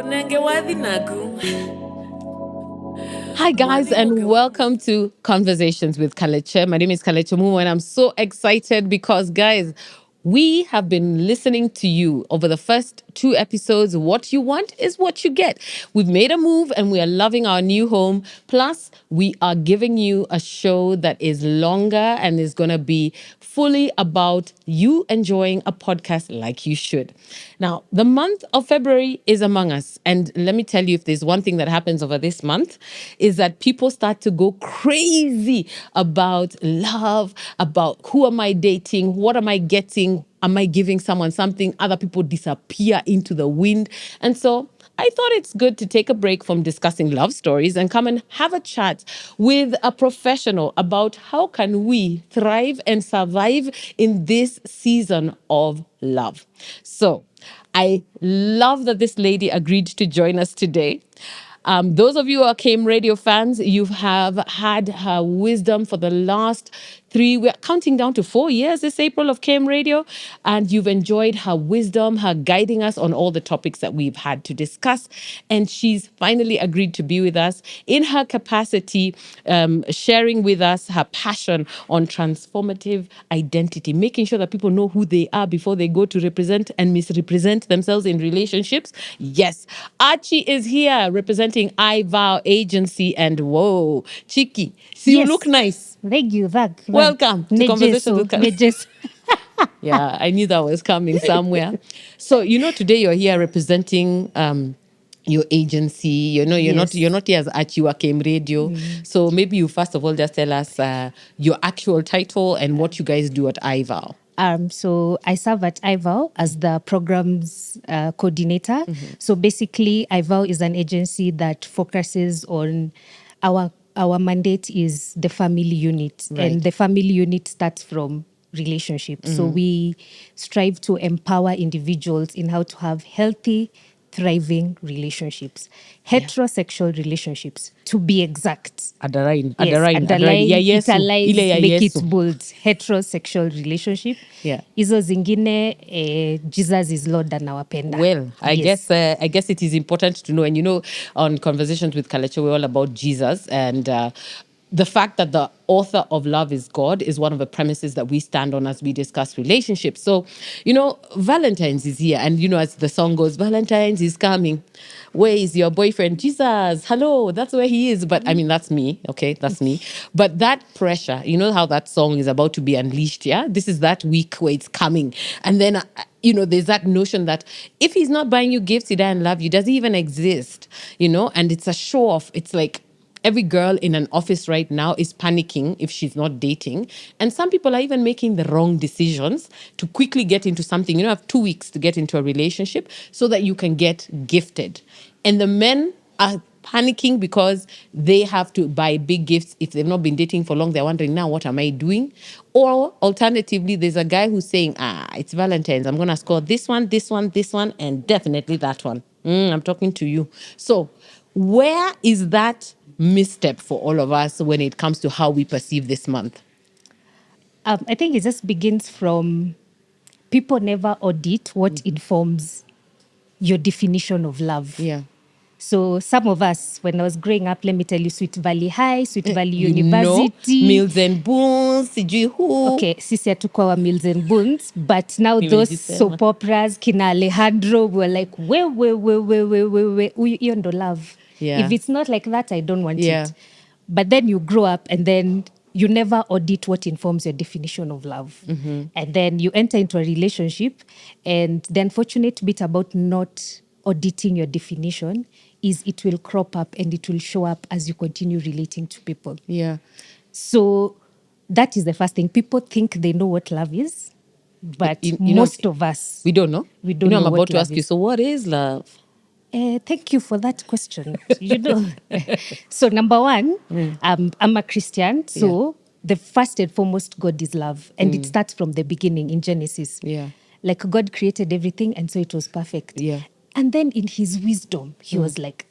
Hi, guys, and welcome to Conversations with Kalecha. My name is Kalecha Mumu, and I'm so excited because, guys, we have been listening to you over the first 2 episodes. What you want is what you get. We've made a move and we are loving our new home. Plus, we are giving you a show that is longer and is going to be fully about you enjoying a podcast like you should. Now, the month of February is among us. And let me tell you, if there's one thing that happens over this month, is that people start to go crazy about love, about who am I dating, what am I getting, am I giving someone something? Other people disappear into the wind. And so I thought it's good to take a break from discussing love stories and come and have a chat with a professional about how can we thrive and survive in this season of love. So I love that this lady agreed to join us today. Those of you who are KM Radio fans, you have had her wisdom for the last we're counting down to 4 years this April of KM Radio, and you've enjoyed her wisdom, her guiding us on all the topics that we've had to discuss. And she's finally agreed to be with us in her capacity, sharing with us her passion on transformative identity, making sure that people know who they are before they go to represent and misrepresent themselves in relationships. Yes, Achie is here representing iVow agency, and whoa, Chiki, so you look nice. Thank you. Welcome to Conversations with Kalecha. Yeah, I knew that was coming somewhere. So, today you're here representing your agency. You're not here as Achie Wakem Radio. So maybe you first of all just tell us your actual title and what you guys do at iVow. So I serve at iVow as the programs coordinator. So basically, iVow is an agency that focuses on our mandate is the family unit, Right. and the family unit starts from relationships. So we strive to empower individuals in how to have healthy, thriving relationships, heterosexual relationships, to be exact. Adarain. Underline, Ya Yesu. italize, Ile ya make Yesu. it bold. Heterosexual relationship. Yeah. Hizo zingine, Jesus is Lord anawapenda. Well, I guess it is important to know, and on Conversations with Kalecha, we're all about Jesus, and the fact that the author of Love is God is one of the premises that we stand on as we discuss relationships. So, Valentine's is here, and as the song goes, Valentine's is coming. Where is your boyfriend? Jesus, hello, that's where he is. But I mean, that's me, okay, that's me. But that pressure, how that song is about to be unleashed, yeah? This is that week where it's coming. And then, there's that notion that if he's not buying you gifts, he doesn't love you. Does he even exist? And it's a show off. It's like, every girl in an office right now is panicking if she's not dating. And some people are even making the wrong decisions to quickly get into something. You have 2 weeks to get into a relationship so that you can get gifted. And the men are panicking because they have to buy big gifts. If they've not been dating for long, they're wondering, now what am I doing? Or alternatively, there's a guy who's saying, it's Valentine's. I'm going to score this one, and definitely that one. I'm talking to you. So where is that misstep for all of us when it comes to how we perceive this month? I think it just begins from people never audit what informs your definition of love. Yeah. So some of us, when I was growing up, let me tell you, Sweet Valley High, Sweet Valley University. Mills and Boons, sijui who. Okay, sisi hatukuwa wa Mills and Boons, but now those Nimejisema. soap operas, kina Alejandro, were like, hiyo ndo love. Yeah. If it's not like that, I don't want Yeah. it. But then you grow up and then you never audit what informs your definition of love. And then you enter into a relationship, and the unfortunate bit about not auditing your definition is it will crop up and it will show up as you continue relating to people. Yeah. So that is the first thing. People think they know what love is, but most of us, we don't know. We don't know I'm what about to love ask you, is. so what is love? Thank you for that question. So number one, I'm a Christian. So the first and foremost, God is love. And it starts from the beginning in Genesis. Yeah. Like God created everything and so it was perfect. Yeah. And then in his wisdom, he was like,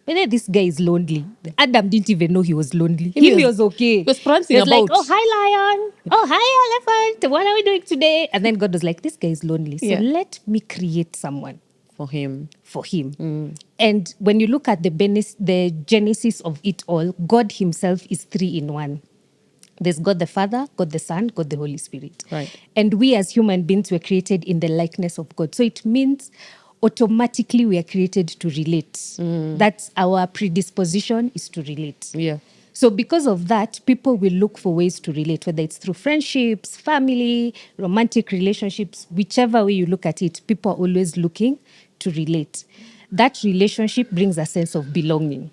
this guy is lonely. Adam didn't even know he was lonely. He was okay. He was prancing He was about. like, oh, hi, lion. Oh, hi, elephant. What are we doing today? And then God was like, this guy is lonely. So let me create someone For him. for him. And when you look at the genesis of it all, God himself is three in one. There's God the Father, God the Son, God the Holy Spirit. Right. And we as human beings were created in the likeness of God. So it means automatically we are created to relate. That's our predisposition, is to relate. Yeah. So because of that, people will look for ways to relate, whether it's through friendships, family, romantic relationships, whichever way you look at it, people are always looking to relate. That relationship brings a sense of belonging.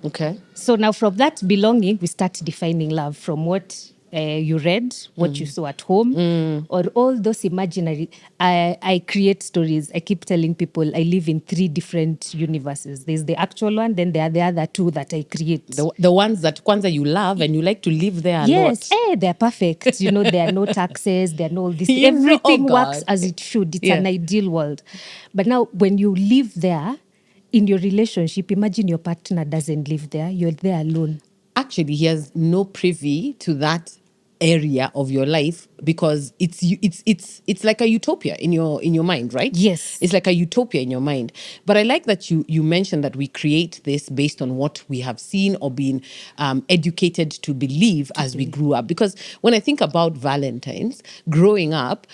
Okay. So now from that belonging, we start defining love from what you read, what you saw at home, or all those imaginary. I create stories. I keep telling people I live in three different universes. There's the actual one, then there are the other two that I create. The ones that kwanza you love and you like to live there a Yes, lot. they're perfect. There are no taxes, there are no all this. You know, oh Everything works God. as it should. It's Yeah. an ideal world. But now, when you live there in your relationship, imagine your partner doesn't live there. You're there alone. Actually, he has no privy to that area of your life because it's like a utopia in your mind, right? Yes. It's like a utopia in your mind. But I like that you mentioned that we create this based on what we have seen or been educated to believe as we grew up. Because when I think about Valentine's, growing up,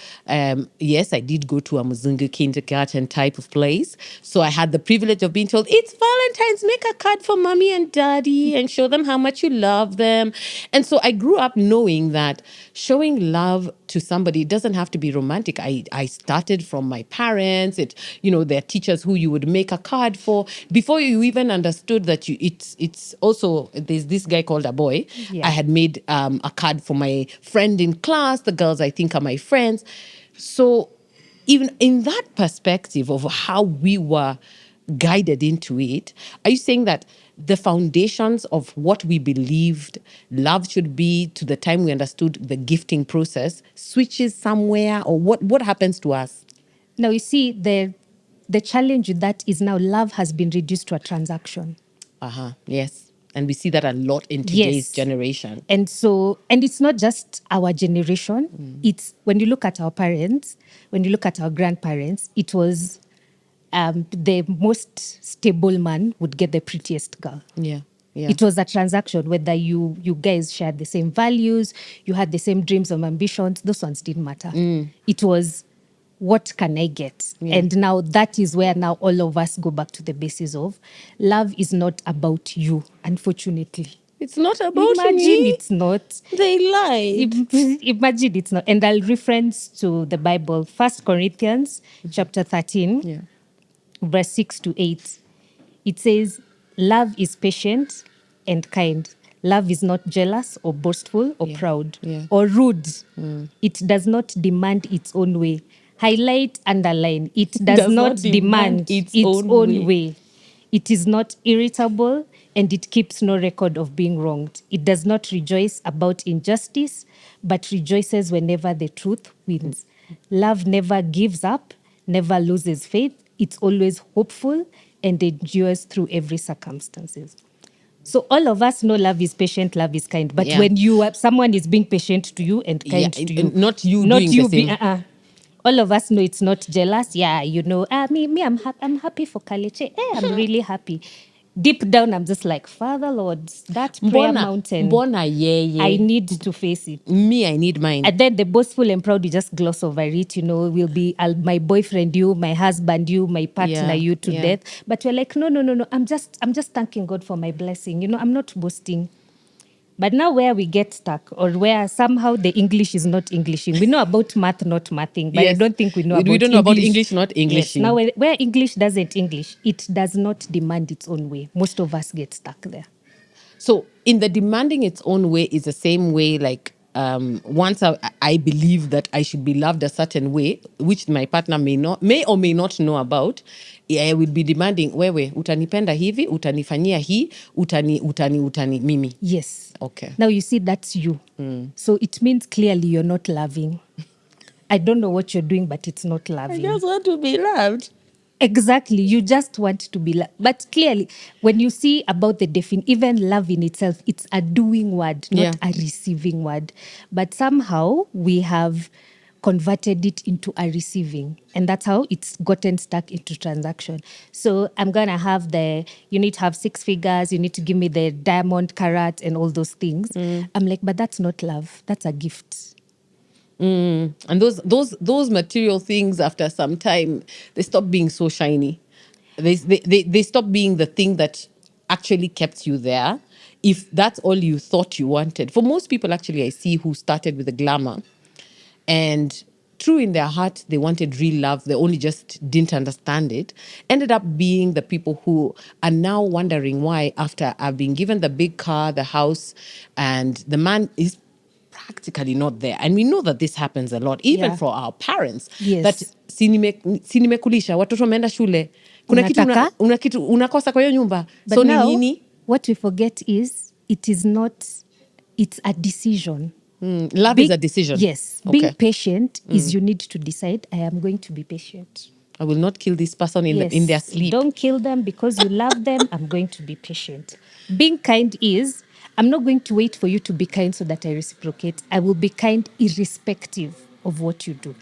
yes, I did go to a Muzungu kindergarten type of place. So I had the privilege of being told, it's Valentine's, make a card for mommy and daddy and show them how much you love them. And so I grew up knowing that showing love to somebody doesn't have to be romantic. I started from my parents. There are teachers who you would make a card for before you even understood that it's also, there's this guy called a boy. Yeah. I had made a card for my friend in class. The girls I think are my friends. So even in that perspective of how we were guided into it, are you saying that the foundations of what we believed love should be to the time we understood the gifting process switches somewhere, or what happens to us? Now, you see, the challenge with that is now love has been reduced to a transaction. Yes. And we see that a lot in today's generation. And it's not just our generation. It's when you look at our parents, when you look at our grandparents, it was the most stable man would get the prettiest girl. Yeah. Yeah. It was a transaction, whether you guys shared the same values, you had the same dreams and ambitions, those ones didn't matter. It was, what can I get? Yeah. And now that is where now all of us go back to the basis of love is not about you, unfortunately. It's not about Imagine me. it's not. They lied. Imagine it's not. And I'll reference to the Bible, 1 Corinthians chapter 13, Yeah. verse 6 to 8. It says, love is patient and kind. Love is not jealous or boastful or proud or rude. It does not demand its own way. Highlight, underline. It does not demand its own way. It is not irritable and it keeps no record of being wronged. It does not rejoice about injustice, but rejoices whenever the truth wins. Love never gives up, never loses faith. It's always hopeful and endures through every circumstances. So all of us know love is patient, love is kind. But when someone is being patient to you and kind to you, not you doing the same. all of us know it's not jealous. Yeah, I'm happy for Kaleche. I'm really happy. Deep down, I'm just like, Father Lord, that prayer mountain, I need to face it. Me, I need mine. And then the boastful and proud, we just gloss over it. We'll be my boyfriend, you, my husband, you, my partner, you to death. But we're like, no. I'm just thanking God for my blessing. I'm not boasting. But now where we get stuck, or where somehow the English is not Englishing. We know about math, not mathing, but I don't think we know about English. We don't know about English, not Englishing. Yes. Now where English doesn't English, it does not demand its own way. Most of us get stuck there. So in the demanding its own way is the same way, like once I believe that I should be loved a certain way, which my partner may or may not know about, I will be demanding, wewe, utanipenda hivi, utanifanyia hii, utani mimi. Yes. Okay. Now you see, that's you. So it means clearly you're not loving. I don't know what you're doing, but it's not loving. I just want to be loved. Exactly. You just want to be loved. But clearly, when you see about the even love in itself, it's a doing word, not a receiving word. But somehow we have converted it into a receiving. And that's how it's gotten stuck into transaction. So I'm going to have you need to have 6 figures, you need to give me the diamond carat and all those things. I'm like, but that's not love. That's a gift. And those material things, after some time, they stop being so shiny. They stop being the thing that actually kept you there. If that's all you thought you wanted. For most people, actually, I see who started with the glamour, and true in their heart, they wanted real love. They only just didn't understand it. Ended up being the people who are now wondering why, after I've been given the big car, the house, and the man is practically not there. And we know that this happens a lot, even Yeah. for our parents. Yes. That sinimekulisha, watoto wameenda shule. Kuna kitu Unataka? una kitu unakosa kwa hiyo nyumba. But So ni now, nini? what we forget is it is not, it's a decision. Love is a decision. Yes. Okay. Being patient is you need to decide, I am going to be patient. I will not kill this person in their sleep. Don't kill them because you love them. I'm going to be patient. Being kind is, I'm not going to wait for you to be kind so that I reciprocate. I will be kind irrespective of what you do.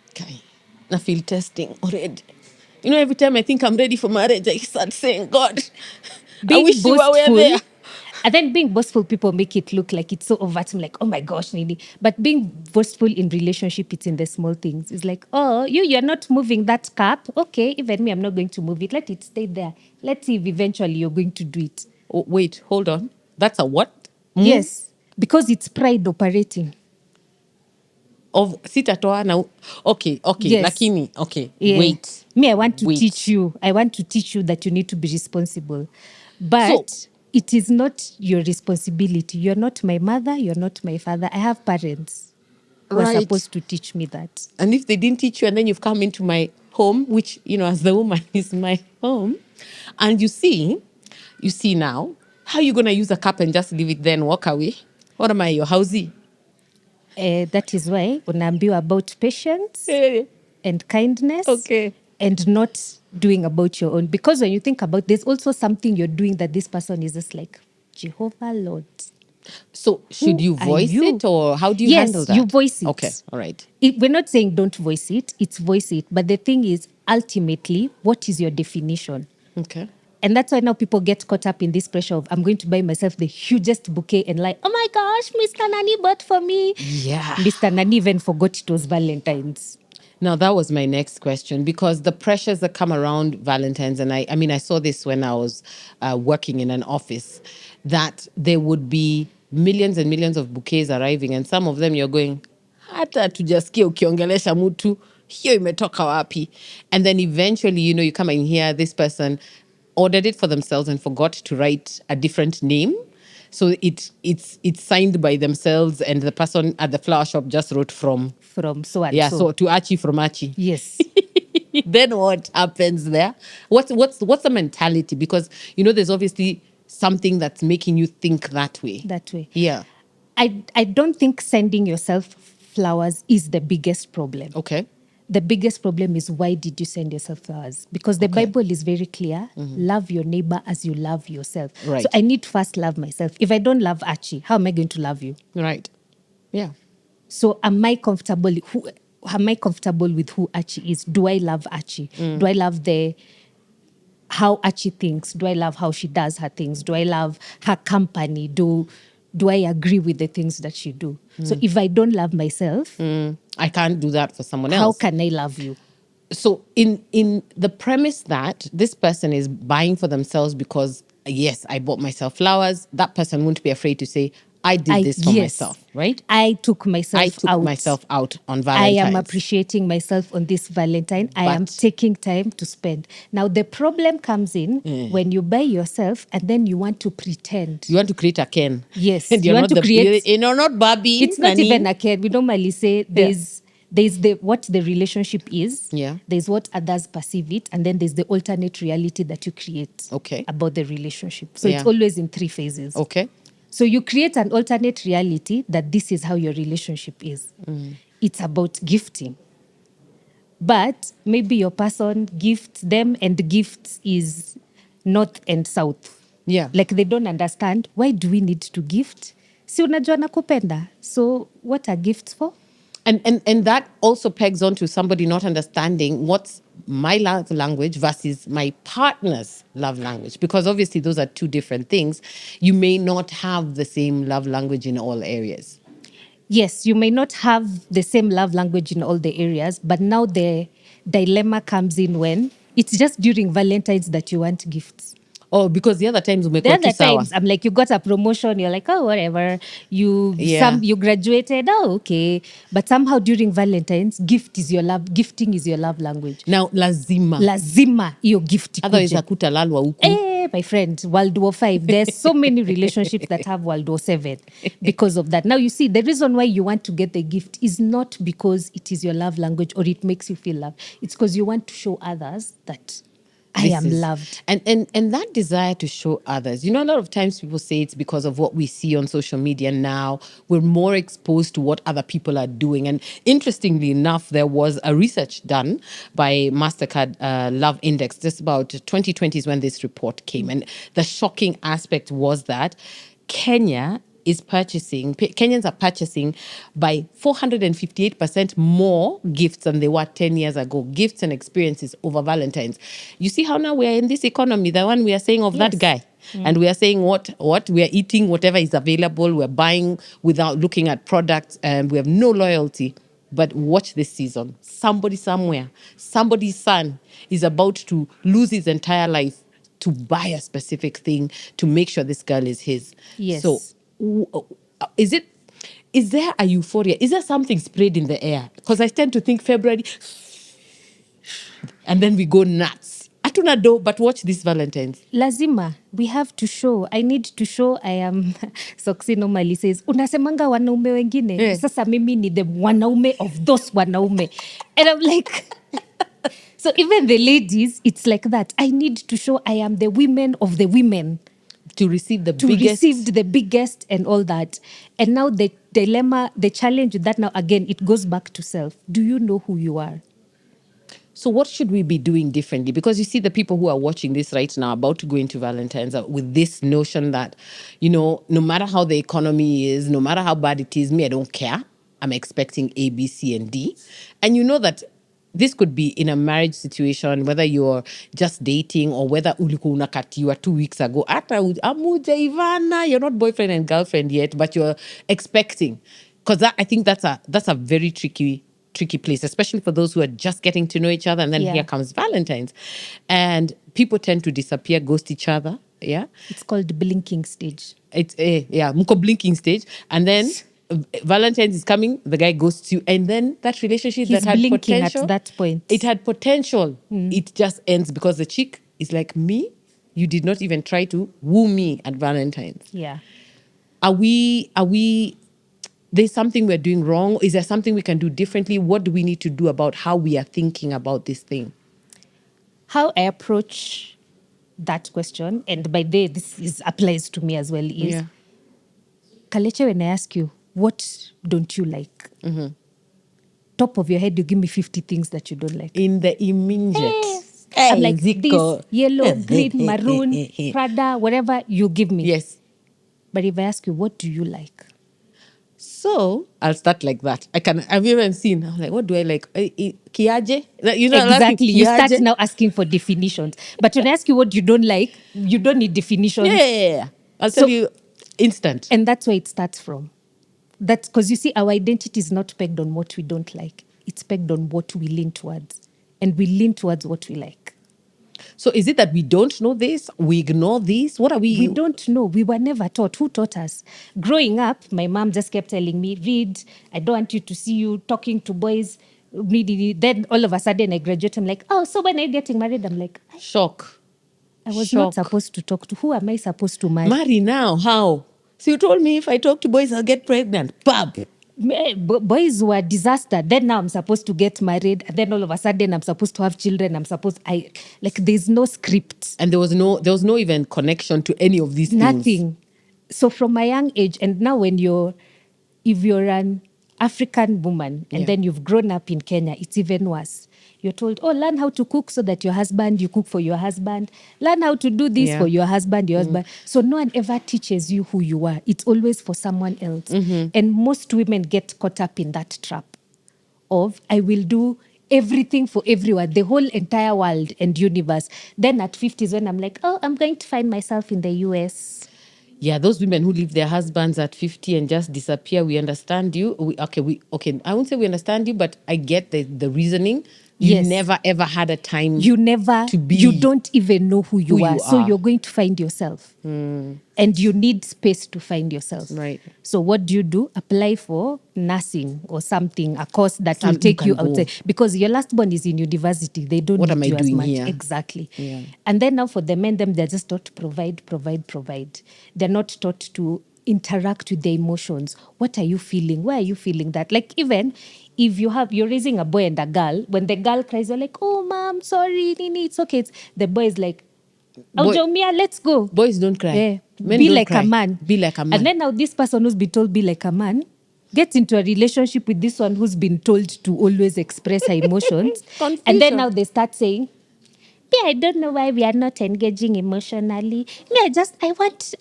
Okay. I feel testing already. You know, every time I think I'm ready for marriage, I start saying, God, I wish you were there. And then being boastful, people make it look like it's so overt. I'm like, oh my gosh, Nini. But being boastful in relationship, it's in the small things. It's like, oh, you're not moving that cup. Okay, even me, I'm not going to move it. Let it stay there. Let's see if eventually you're going to do it. Oh, wait, hold on. That's a what? Yes, because it's pride operating. Of sitatoa now. Okay, Yes. lakini, okay, Yeah. wait. Me, I want to teach you. I want to teach you that you need to be responsible. But it is not your responsibility. You're not my mother. You're not my father. I have parents who are supposed to teach me that. And if they didn't teach you, and then you've come into my home, which, you know, as the woman is my home, and you see now, how are you going to use a cup and just leave it there and walk away? What am I, your housey? That is why unaambiwa about patience Eh. and kindness. Okay. And not doing about your own. Because when you think about, there's also something you're doing that this person is just like, Jehovah Lord. So should you voice it, or how do you handle that? Yes, you voice it. Okay, all right. We're not saying don't voice it, it's voice it. But the thing is, ultimately, what is your definition? Okay. And that's why now people get caught up in this pressure of, I'm going to buy myself the hugest bouquet and like, oh my gosh, Mr. Nani bought for me. Yeah. Mr. Nani even forgot it was Valentine's. Now, that was my next question, because the pressures that come around Valentine's, and I mean, I saw this when I was working in an office, that there would be millions and millions of bouquets arriving, and some of them you're going, hata tujasikia ukiongelesha mtu, hiyo imetoka wapi? And then eventually, you know, you come and hear this person ordered it for themselves and forgot to write a different name. So it's signed by themselves, and the person at the flower shop just wrote from so and yeah, so. so to Achie from Achie. Yes. Then what happens there? What's the mentality? Because, you know, there's obviously something that's making you think that way. That way. Yeah. I don't think sending yourself flowers is the biggest problem. Okay. The biggest problem is, why did you send yourself flowers? Because the Bible is very clear. Love your neighbor as you love yourself. Right. So I need to first love myself. If I don't love Achie, how am I going to love you? Right. Yeah. So am I comfortable with who Achie is? Do I love Achie? Do I love how Achie thinks? Do I love how she does her things? Do I love her company? Do I agree with the things that she do? So if I don't love myself, I can't do that for someone else. how can I love you? So in the premise that this person is buying for themselves because, yes, I bought myself flowers, that person won't be afraid to say, I did this for myself, right? I took myself out on Valentine's. I am appreciating myself on this Valentine. I am taking time to spend. Now, the problem comes in when you buy yourself and then you want to pretend. You want to create a Ken. Yes. And you're not Barbie. It's not even a Ken. We normally say there's what the relationship is. Yeah. There's what others perceive it. And then there's the alternate reality that you create about the relationship. So it's always in 3 phases. Okay. So you create an alternate reality that this is how your relationship is. It's about gifting. But maybe your person gifts them, and gifts is north and south. Yeah. Like they don't understand, why do we need to gift? Si unajua nakupenda. So what are gifts for? And that also pegs onto somebody not understanding what's my love language versus my partner's love language, because obviously those are two different things. You may not have the same love language in all areas. Yes, you may not have the same love language in all the areas, but now the dilemma comes in when it's just during Valentine's that you want gifts. Oh, because the other times The umekuwa tu other sawa. times, I'm like, you got a promotion, you're like, oh, whatever. You graduated, oh, okay. But somehow during Valentine's, gifting is your love language. Now lazima Hiyo gift otherwise ikuje. hakutalalwa huku. My friend, World War V. There's so many relationships that have World War VII because of that. Now, you see, the reason why you want to get the gift is not because it is your love language or it makes you feel loved. It's because you want to show others that I am loved. And that desire to show others. You know, a lot of times people say it's because of what we see on social media now. We're more exposed to what other people are doing. And interestingly enough, there was a research done by MasterCard Love Index just about 2020 is when this report came. And the shocking aspect was that Kenyans are purchasing by 458% more gifts than they were 10 years ago. Gifts and experiences over Valentine's. You see how now we are in this economy, the one we are saying of that guy. And we are saying what we are eating, whatever is available, we're buying without looking at products, and we have no loyalty. But watch this season. Somebody somewhere, somebody's son is about to lose his entire life to buy a specific thing to make sure this girl is his. Yes. So is there a euphoria? Is there something sprayed in the air? Because I tend to think February and then we go nuts. Hatuna do, but watch this Valentine's. Lazima, we have to show. I need to show I am. Soxy normally says, unasemanga wanaume wengine. Yeah. Sasa mimi ni the wanaume of those wanaume. And I'm like... So even the ladies, it's like that. I need to show I am the women of the women. To receive the to biggest. receive the biggest and all that. And now the dilemma, the challenge with that now, again, it goes back to self. Do you know who you are? So what should we be doing differently? Because you see the people who are watching this right now about to go into Valentine's with this notion that, you know, no matter how the economy is, no matter how bad it is, me, I don't care. I'm expecting A, B, C, and D. And you know that this could be in a marriage situation, whether you're just dating or whether ulikuwa unakatiwa 2 weeks ago. Ata amuja Ivana, you're not boyfriend and girlfriend yet, but you're expecting. Because I think that's a very tricky place, especially for those who are just getting to know each other. And then here comes Valentine's. And people tend to disappear, ghost each other. Yeah. It's called blinking stage. It's muko blinking stage. And then Valentine's is coming, the guy ghosts you. And then that relationship He's that had blinking potential. at that point. It had potential. It just ends because the chick is like, me, you did not even try to woo me at Valentine's. Yeah. Are we there's something we're doing wrong? Is there something we can do differently? What do we need to do about how we are thinking about this thing? How I approach that question, and by the way, applies to me as well, is Kalecha, when I ask you, what don't you like? Top of your head, you give me 50 things that you don't like. In the immediate. I'm like, this, yellow, green, maroon, Prada, whatever, you give me. Yes. But if I ask you, what do you like? So I'll start like that. I've even seen, I'm like, what do I like? Kiaje? You know, exactly. You start kiaje? now asking for definitions. But when I ask you what you don't like, you don't need definitions. Yeah. I'll tell you instant. And that's where it starts from. That's because you see, our identity is not pegged on what we don't like. It's pegged on what we lean towards. And we lean towards what we like. So is it that we don't know this? We ignore this? What are we? We don't know. We were never taught. Who taught us? Growing up, my mom just kept telling me, read. I don't want you to see you talking to boys. Then all of a sudden I graduate. I'm like, oh, so when are you getting married? I'm like, shock. I was not supposed to talk to. Who am I supposed to marry? Marry now? How? So you told me if I talk to boys, I'll get pregnant. Bab. Boys were disaster. Then now I'm supposed to get married. And then all of a sudden I'm supposed to have children. There's no script. And there was no even connection to any of these things. Nothing. So from my young age, and now if you're an African woman and then you've grown up in Kenya, it's even worse. You're told, oh, learn how to cook so that you cook for your husband. Learn how to do this for your husband, So no one ever teaches you who you are. It's always for someone else. And most women get caught up in that trap. of I will do everything for everyone, the whole entire world and universe. Then at 50 is when I'm like, oh, I'm going to find myself in the US. Yeah, those women who leave their husbands at 50 and just disappear, we understand you. Okay, I won't say we understand you, but I get the reasoning. You Yes. never ever had a time You never, to be you don't even know who you who are. you So are. you're going to find yourself. And you need space to find yourself. Right. So what do? Apply for nursing or something, a course that will You take you can go. outside. Because your last born is in university. They don't What need am I you as doing much. here? Exactly. Yeah. And then now for the men, they're just taught to provide. They're not taught to interact with their emotions. What are you feeling? Why are you feeling that? Like even if you're raising a boy and a girl, when the girl cries, you're like, oh, mom, sorry, Nini, it's okay. The boy is like, Aujamia, let's go. Boys don't cry. Yeah. Men Be don't like cry. a man. Be like a man. And then now this person who's been told be like a man gets into a relationship with this one who's been told to always express her emotions. And then now they start saying, me, I don't know why we are not engaging emotionally. Me, I want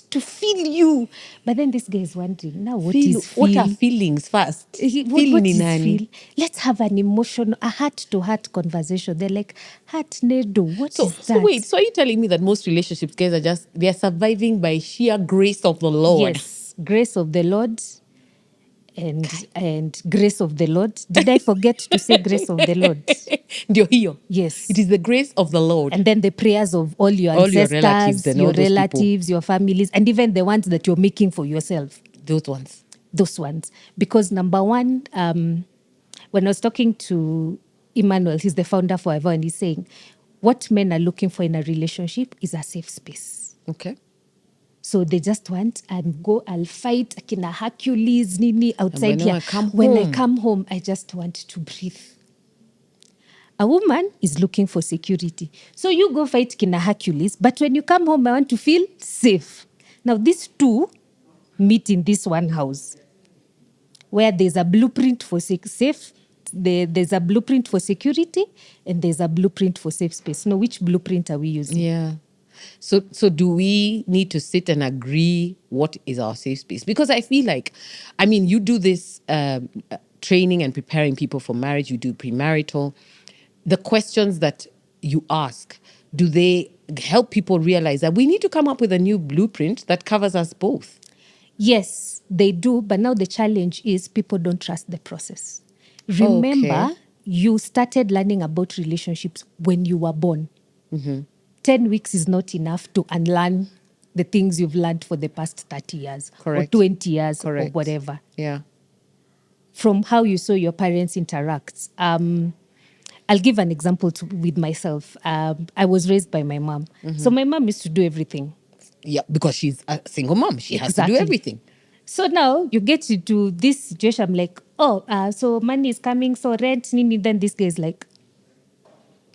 to feel you. But then this guy is wondering, now what is feel? What are feelings first? What is feel? Let's have an a heart-to-heart conversation. They're like, heart nedo, what is that? So wait, so are you telling me that most relationships, guys, they're surviving by sheer grace of the Lord? Yes, grace of the Lord and grace of the Lord. Did I forget to say grace of the Lord? Ndio hiyo. Yes. It is the grace of the Lord. And then the prayers of all your All your ancestors, relatives and all those people. your families, and even the ones that you're making for yourself. Those ones. Those ones. Because number one, when I was talking to Emmanuel, he's the founder for iVow, and he's saying, what men are looking for in a relationship is a safe space. Okay. So they just want, I'll fight akina Hercules, Nini, outside here. When I come home, I just want to breathe. A woman is looking for security. So you go fight kina Hercules, but when you come home, I want to feel safe. Now these two meet in this one house where there's a blueprint for there's a blueprint for security and there's a blueprint for safe space. Now, which blueprint are we using? Yeah. So do we need to sit and agree what is our safe space? Because I feel like, you do this training and preparing people for marriage. You do premarital. The questions that you ask, do they help people realize that we need to come up with a new blueprint that covers us both? Yes, they do. But now the challenge is people don't trust the process. Remember, you started learning about relationships when you were born. 10 weeks is not enough to unlearn the things you've learned for the past 30 years Correct. or 20 years Correct. or whatever. Yeah. From how you saw your parents interact. I'll give an example with myself. I was raised by my mom. So my mom used to do everything. Yeah, because she's a single mom. She has to do everything. So now you get into this situation, I'm like, so money is coming, so rent, nini. Then this guy is like,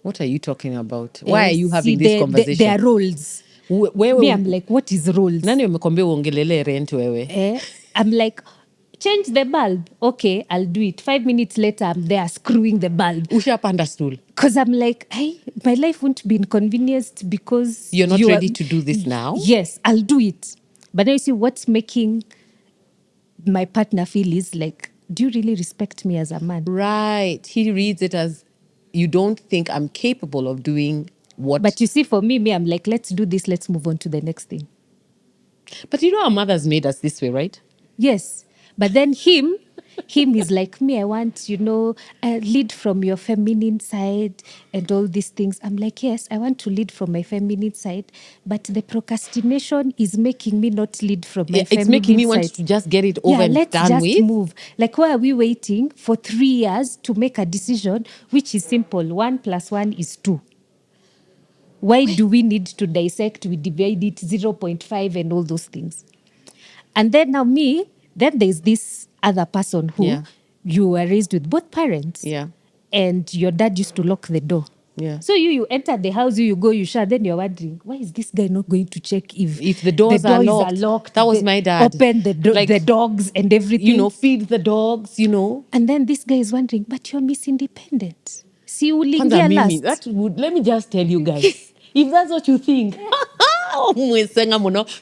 what are you talking about? Why are you having this there conversation? are roles. Me, I'm like, what is roles? Nani wamekwambia uongelele rent wewe? I'm like, change the bulb. Okay, I'll do it. 5 minutes later, I'm there screwing the bulb. Ushapanda stool. Because I'm like, hey, my life won't be inconvenienced because you're not ready to do this now? Yes, I'll do it. But then you see what's making my partner feel is like, do you really respect me as a man? Right. He reads it as, you don't think I'm capable of doing what... But you see, for me, I'm like, let's do this. Let's move on to the next thing. But you know our mothers made us this way, right? Yes. But then him is like, me, I want, lead from your feminine side and all these things. I'm like, yes, I want to lead from my feminine side, but the procrastination is making me not lead from my feminine side. It's making me want to just get it over and done with. Let's just move. Like, why are we waiting for 3 years to make a decision, which is simple? 1 + 1 is 2. Why do we need to dissect? We divide it 0.5 and all those things. And then now then there's this other person who you were raised with both parents. Yeah. And your dad used to lock the door. Yeah. So you enter the house, you go, you shut, then you're wondering, why is this guy not going to check if the doors are locked? That was my dad. Open the dogs and everything. Feed the dogs, And then this guy is wondering, but you're Miss Independent. Si uliingia last. Let me just tell you guys. If that's what you think,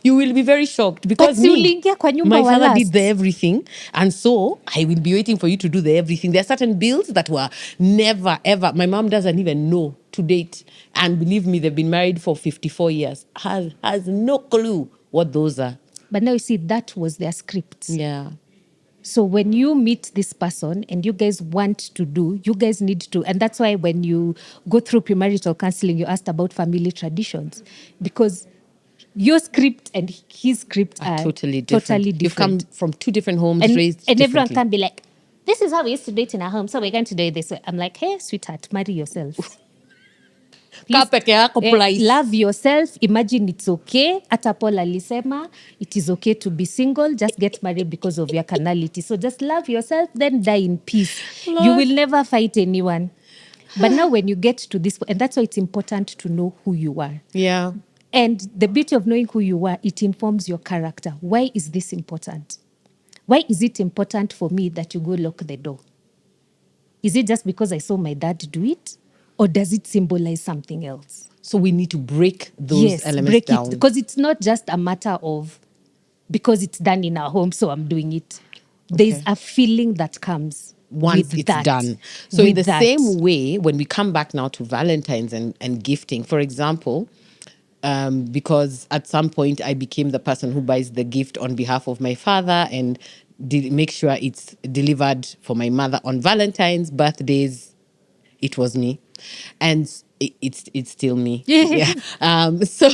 you will be very shocked because But si uliingia kwa nyumba my wa father did last. the everything, and so I will be waiting for you to do the everything. There are certain bills that were never ever. My mom doesn't even know to date, and believe me, they've been married for 54 years. Has no clue what those are. But now you see, that was their script. Yeah. So when you meet this person and you guys want to do, you guys need to, and that's why when you go through premarital counseling, you asked about family traditions, because your script and his script are Totally different. You've come from two different homes, raised and everyone differently. can be like, this is how we used to do it in our home, so we're going to do it this way. I'm like, hey, sweetheart, marry yourself. Kaa peke yako, please. Love yourself. Imagine it's okay. Hata Paul alisema, it is okay to be single. Just get married because of your carnality. So just love yourself, then die in peace. Lord. You will never fight anyone. But now when you get to this, and that's why it's important to know who you are. Yeah. And the beauty of knowing who you are, it informs your character. Why is this important? Why is it important for me that you go lock the door? Is it just because I saw my dad do it? Or does it symbolize something else? So we need to break those elements break down. it, because it's not just a matter of because it's done in our home, so I'm doing it. There's a feeling that comes once with it's that. done. So in the that. same way, when we come back now to Valentine's and gifting, for example, because at some point I became the person who buys the gift on behalf of my father and make sure it's delivered for my mother on Valentine's, birthdays, it was me. And it's still me. Yeah. So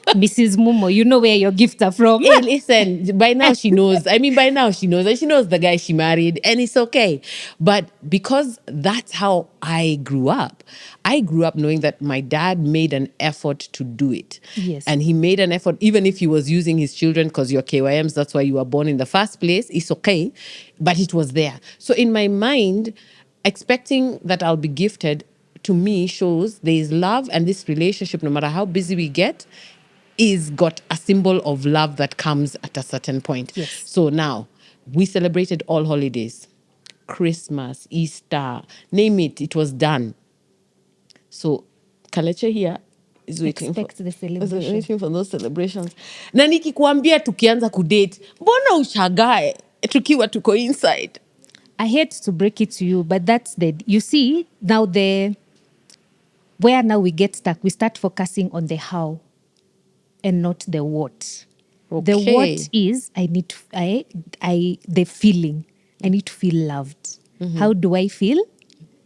Mrs. Mumo, you know where your gifts are from. hey, listen, by now she knows. I mean, by now she knows. And she knows the guy she married, and it's okay. But because that's how I grew up knowing that my dad made an effort to do it. Yes. And he made an effort, even if he was using his children, because you're KYMs, that's why you were born in the first place, it's okay. But it was there. So in my mind, expecting that I'll be gifted, to me, shows there is love, and this relationship, no matter how busy we get, is got a symbol of love that comes at a certain point. Yes. So now, we celebrated all holidays. Christmas, Easter, name it, it was done. So Kalecha here is waiting Expect the celebration. is waiting for those celebrations. Na nikikuambia tukianza kudate, mbona ushagae tukiwa tuko inside? I hate to break it to you, but that's you see, now where now we get stuck, we start focusing on the how and not the what. Okay. The what is, the feeling. I need to feel loved. How do I feel?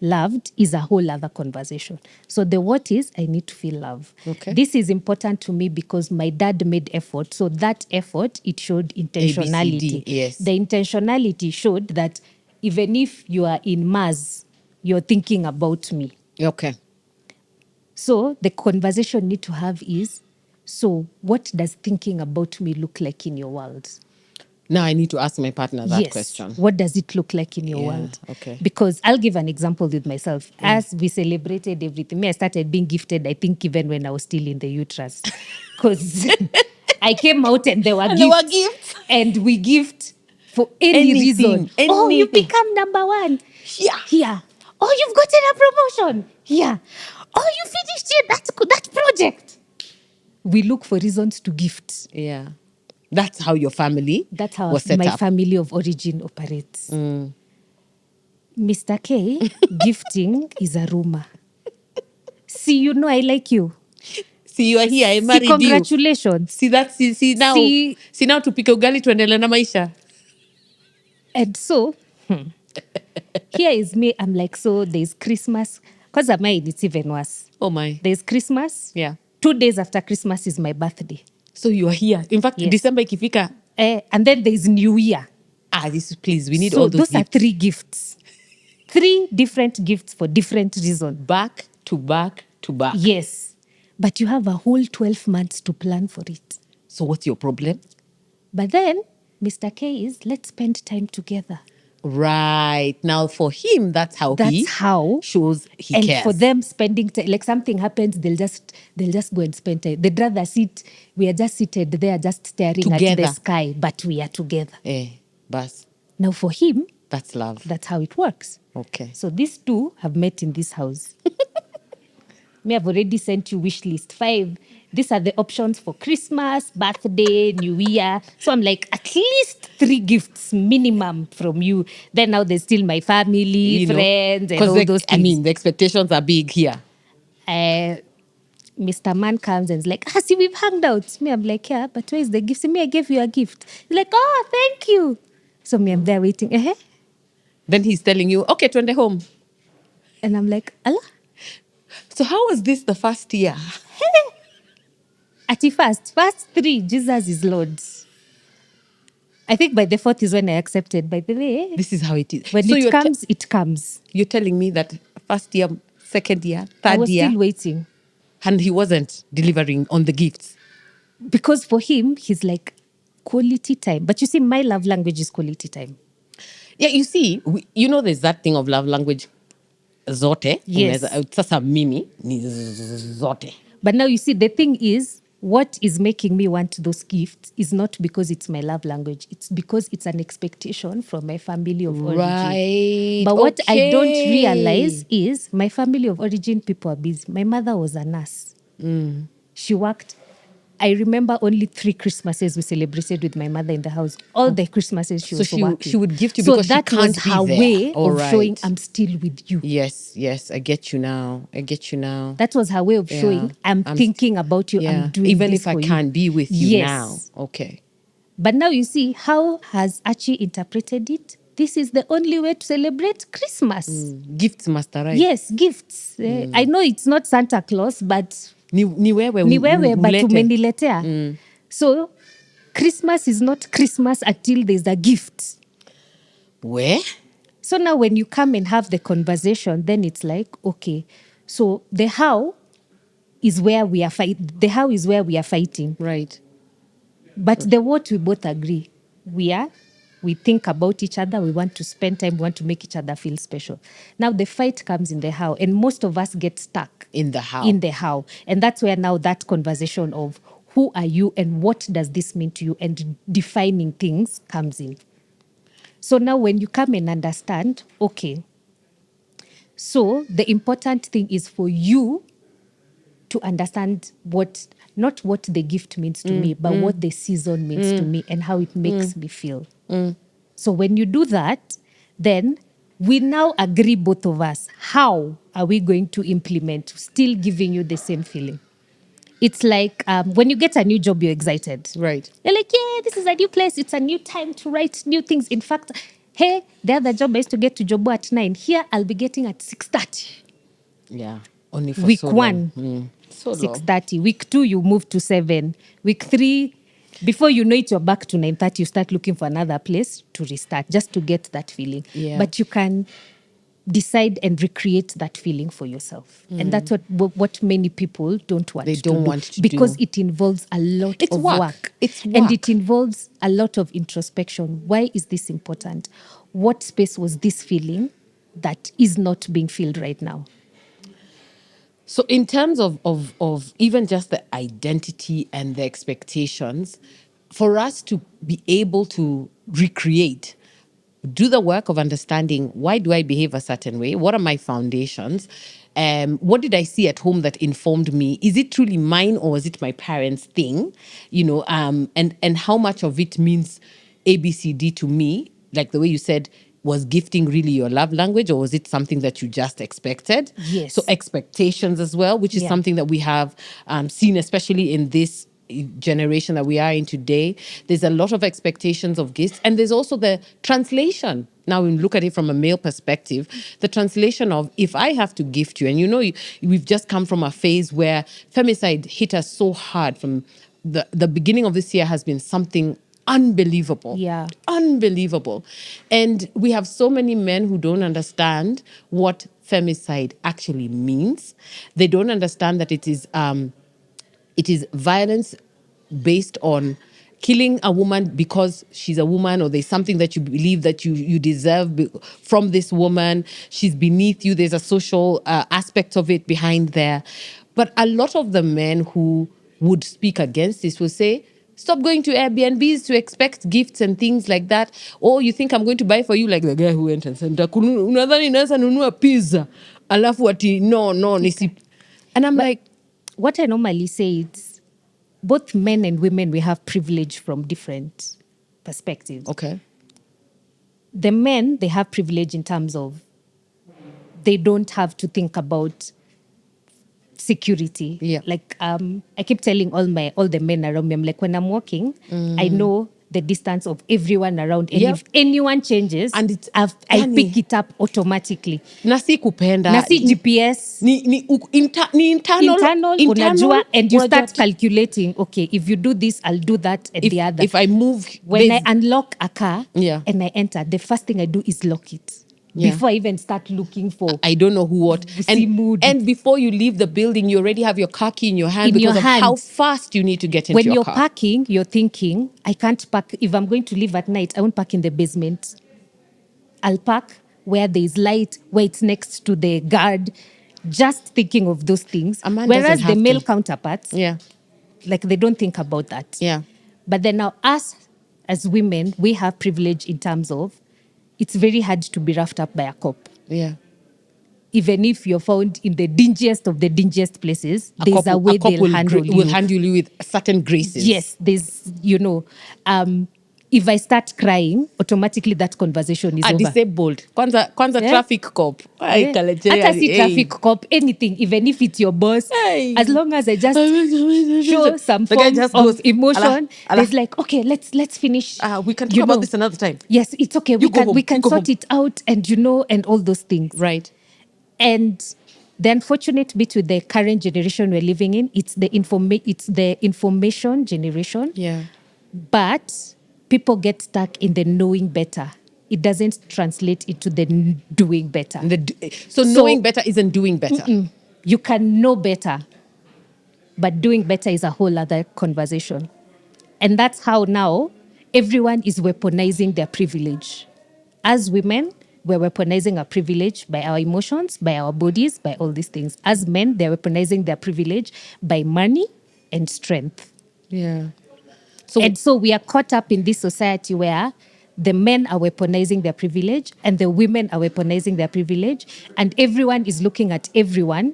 Loved is a whole other conversation. So the what is, I need to feel love. Okay. This is important to me because my dad made effort. So that effort, it showed intentionality. ABCD, yes. The intentionality showed that even if you are in Mars, you're thinking about me. Okay. So the conversation need to have is, so what does thinking about me look like in your world? Now I need to ask my partner that question. What does it look like in your Yeah, world? okay. Because I'll give an example with myself. As we celebrated everything, I started being gifted, I think, even when I was still in the uterus. Because I came out and there were gifts. And we gift for any reason. Oh, you become number one. Here. Oh, you've gotten a promotion. Here. Oh, you finished that project. We look for reasons to gift. Yeah. That's how your family was set my up. family of origin operates. Mr. K, gifting is a rumor. See, you know I like you. See, you are here. I married Congratulations. you. See now. See now tupike ugali tuendelee na maisha. And so, here is me. I'm like, so there's Christmas. Because of mine, it's even worse. Oh my. There's Christmas. Yeah. 2 days after Christmas is my birthday. So you are here. In fact, Yes. December ikifika. And then there's New Year. Please, we need all those are 3 gifts. 3 different gifts for different reasons. Back to back to back. Yes. But you have a whole 12 months to plan for it. So what's your problem? But then, Mr. K is, let's spend time together. Right. Now for him, that's how shows he cares. And for them, spending time, like something happens, they'll just go and spend time. They'd rather we are just seated there, just staring together at the sky, but we are together. Bas. Now for him, that's love. That's how it works. Okay. So these two have met in this house. Me, I've already sent you wish list 5. These are the options for Christmas, birthday, New Year. So I'm like, at least 3 gifts minimum from you. Then now there's still my family, friends, and all those things. The expectations are big here. Mr. Man comes and is like, see, we've hung out. Me, I'm like, yeah, but where's the gift? See, me, I gave you a gift. He's like, oh, thank you. So me, I'm there waiting. Then he's telling you, okay, twende home. And I'm like, Allah. So how was this the first year? At the first 3, Jesus is Lord. I think by the 4th is when I accepted. By the way, This is how it is. when So it comes, it comes. You're telling me that first year, second year, I third was year, still waiting. and he wasn't delivering on the gifts. Because for him, he's like, quality time. But you see, my love language is quality time. Yeah, you see, there's that thing of love language, zote. Yes. Sasa mimi ni zote. But now you see, the thing is, what is making me want those gifts is not because it's my love language. It's because it's an expectation from my family of origin. Right. But what I don't realize is my family of origin people are busy. My mother was a nurse. She worked. I remember only 3 Christmases we celebrated with my mother in the house. All the Christmases she was working. She would gift you because she can't be there. So that was her way of showing I'm still with you. Yes, I get you now. That was her way of showing I'm thinking about you. I'm doing even this if I for you. can't be with you now. Okay. But now you see, how has Achie interpreted it? This is the only way to celebrate Christmas. Gifts must arrive. Yes, gifts. I know it's not Santa Claus, but ni wewe but umeniletea. So Christmas is not Christmas until there's a gift. Where? So now when you come and have the conversation, then it's like, okay, so the how is where we are fighting. The how is where we are fighting. Right. But the what we both agree, we think about each other, we want to spend time, we want to make each other feel special. Now the fight comes in the how, and most of us get stuck in the how. And that's where now that conversation of who are you and what does this mean to you and defining things comes in. So now when you come and understand, okay, so the important thing is for you to understand not what the gift means to me, but what the season means to me and how it makes me feel. So when you do that, then we now agree, both of us, how are we going to implement, still giving you the same feeling? It's like when you get a new job, you're excited. Right. You're like, yeah, this is a new place. It's a new time to write new things. In fact, hey, the other job I used to get to Jobo at 9. Here, I'll be getting at 6:30. Yeah. Only for Week so 1, long. 6:30. Week 2, you move to 7. Week 3, before you know it, you're back to 9:30. You start looking for another place to restart, just to get that feeling. Yeah. But you can decide and recreate that feeling for yourself. And that's what many people don't want to do. They don't want to because do. it involves a lot of work. It's work. And it involves a lot of introspection. Why is this important? What space was this feeling that is not being filled right now? So in terms of even just the identity and the expectations, for us to be able to recreate, do the work of understanding, why do I behave a certain way? What are my foundations? What did I see at home that informed me? Is it truly mine or is it my parents' thing? And how much of it means ABCD to me? Like the way you said, was gifting really your love language or was it something that you just expected? Yes. So expectations as well, which is something that we have seen, especially in this generation that we are in today. There's a lot of expectations of gifts. And there's also the translation. Now, when we look at it from a male perspective, the translation of if I have to gift you, and we've just come from a phase where femicide hit us so hard from the beginning of this year has been something unbelievable. Yeah. Unbelievable. And we have so many men who don't understand what femicide actually means. They don't understand that it is violence based on killing a woman because she's a woman or there's something that you believe that you deserve from this woman. She's beneath you. There's a social aspect of it behind there. But a lot of the men who would speak against this will say, stop going to Airbnbs to expect gifts and things like that. Or you think I'm going to buy for you like the guy who went and said, unadhani naweza nunua pizza. Alafu ati, no, nisi. And I'm like, what I normally say is both men and women, we have privilege from different perspectives. okay. The men, they have privilege in terms of they don't have to think about security. Yeah. Like I keep telling all the men around me, I'm like, when I'm walking, I know the distance of everyone around. And Yep. if anyone changes, And it's I pick it up automatically. na si kupenda. Na si GPS. Ni internal. Unajua, and you Unajua start ati- calculating, okay, if you do this, I'll do that and the other. If I move, When I there's- unlock a car Yeah. and I enter, the first thing I do is lock it. Yeah. Before I even start looking for I don't know who what. see mood. And before you leave the building, you already have your car key in your hand In your because of how hand. fast you need to get into when your you're car. parking, you're thinking, I can't park. If I'm going to leave at night, I won't park in the basement. I'll park where there's light, where it's next to the guard. Just thinking of those things. A man Whereas doesn't the have male to. counterparts, Yeah. like they don't think about that. Yeah. But then now us as women, we have privilege in terms of it's very hard to be roughed up by a cop. Yeah. Even if you're found in the dingiest of the dingiest places, there's a way cop they'll handle you. will handle you with certain graces. Yes, there's, if I start crying, automatically that conversation is over. Disabled. Kwanza Yeah. traffic cop. Ay, Yeah. Kaleche, Hata si hey. traffic cop, anything, even if it's your boss, Hey. as long as I just show some The guy form just of goes, emotion, "Ala, ala." there's like, okay, let's finish. We can talk about this another time. Yes, it's okay. You go home, We can you go sort home. it out, and and all those things. Right. And the unfortunate bit with the current generation we're living in, it's the information generation. Yeah. But people get stuck in the knowing better. It doesn't translate into the doing better. So knowing better isn't doing better. You can know better, but doing better is a whole other conversation. And that's how now everyone is weaponizing their privilege. As women, we're weaponizing our privilege by our emotions, by our bodies, by all these things. As men, they're weaponizing their privilege by money and strength. Yeah. So we are caught up in this society where the men are weaponizing their privilege and the women are weaponizing their privilege, and everyone is looking at everyone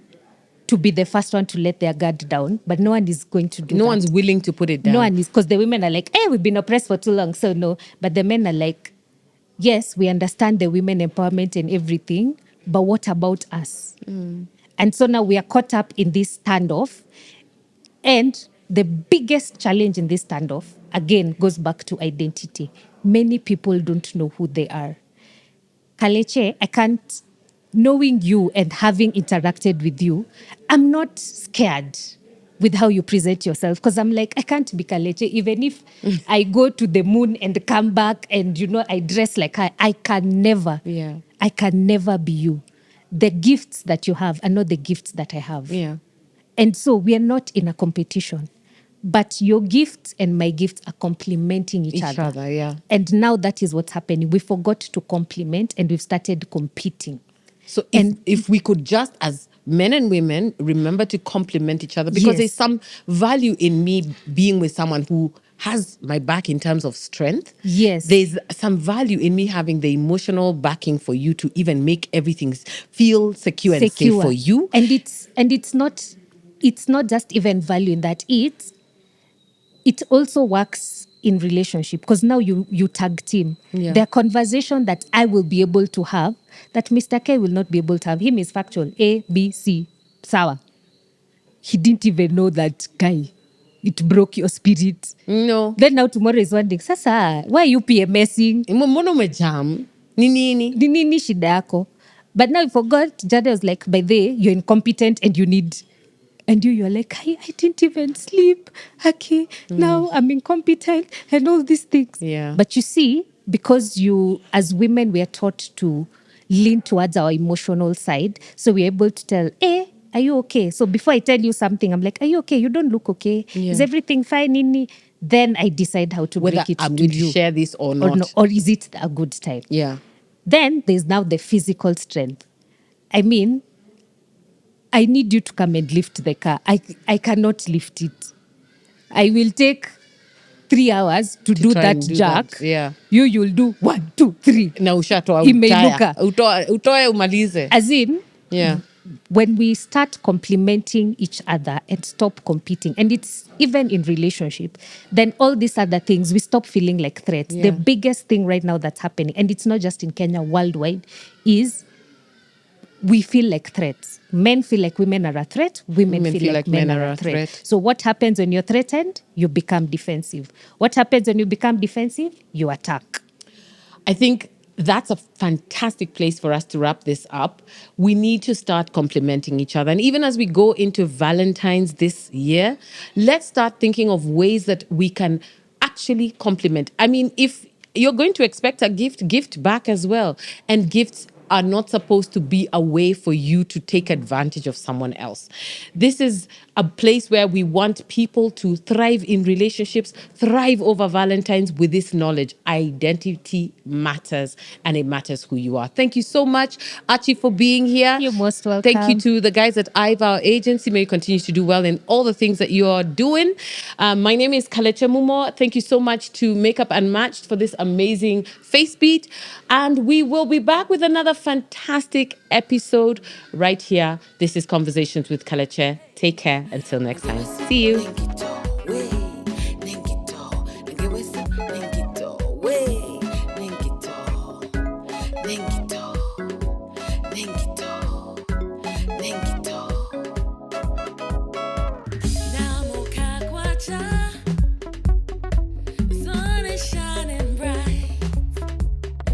to be the first one to let their guard down, but no one is going to do that. No one's willing to put it down. No one is, because the women are like, hey, we've been oppressed for too long, so no. But the men are like, yes, we understand the women empowerment and everything, but what about us? And so now we are caught up in this standoff. And the biggest challenge in this standoff, again, goes back to identity. Many people don't know who they are. Kaleche, I can't, knowing you and having interacted with you, I'm not scared with how you present yourself, because I'm like, I can't be Kaleche. Even if I go to the moon and come back and, I dress like her, I can never. Yeah. I can never be you. The gifts that you have are not the gifts that I have. Yeah. And so we are not in a competition, but your gifts and my gifts are complementing each other. Yeah. And now that is what's happening. We forgot to complement and we've started competing. So if we could just, as men and women, remember to complement each other, because Yes. there's some value in me being with someone who has my back in terms of strength. Yes. There's some value in me having the emotional backing for you to even make everything feel secure and safe for you. And it's not just even value in that. It also works in relationship, because now you tag team. Yeah. There are conversation that I will be able to have that Mr. K will not be able to have. Him is factual. A, B, C. Sawa. He didn't even know that guy. It broke your spirit. No. Then now tomorrow is one day. Sasa, why are you PMSing? Mbona umejam? Ni nini? Ni nini shida yako? But now you forgot. Jada was like, by the way, you're incompetent and you need. And you're like, I didn't even sleep. Okay, now I'm incompetent and all these things. Yeah. But you see, because as women, we are taught to lean towards our emotional side. So we're able to tell, hey, are you okay? So before I tell you something, I'm like, are you okay? You don't look okay. Yeah. Is everything fine? Nini? Then I decide how to Whether break it I'm to going you. to share this or not. no, or is it a good time? Yeah. Then there's now the physical strength. I mean, I need you to come and lift the car. I cannot lift it. I will take 3 hours to do try that and do jack. that, yeah. You'll do 1, 2, 3. Na ushatoa Imeinuka. utoe umalize. As in, Yeah. when we start complimenting each other and stop competing, and it's even in relationship, then all these other things, we stop feeling like threats. Yeah. The biggest thing right now that's happening, and it's not just in Kenya, worldwide, is we feel like threats. Men feel like women are a threat. Women feel like men are a threat. So what happens when you're threatened? You become defensive. What happens when you become defensive? You attack. I think that's a fantastic place for us to wrap this up. We need to start complimenting each other. And even as we go into Valentine's this year, let's start thinking of ways that we can actually compliment. I mean, if you're going to expect a gift back as well. And gifts are not supposed to be a way for you to take advantage of someone else. This is a place where we want people to thrive in relationships, thrive over Valentine's with this knowledge. Identity matters, and it matters who you are. Thank you so much, Achie, for being here. You're most welcome. Thank you to the guys at iVow Agency. May you continue to do well in all the things that you are doing. My name is Kalecha Mumo. Thank you so much to Makeup Unmatched for this amazing face beat. And we will be back with another fantastic episode right here. This is Conversations with Kalecha. Take care. Until next time. See you.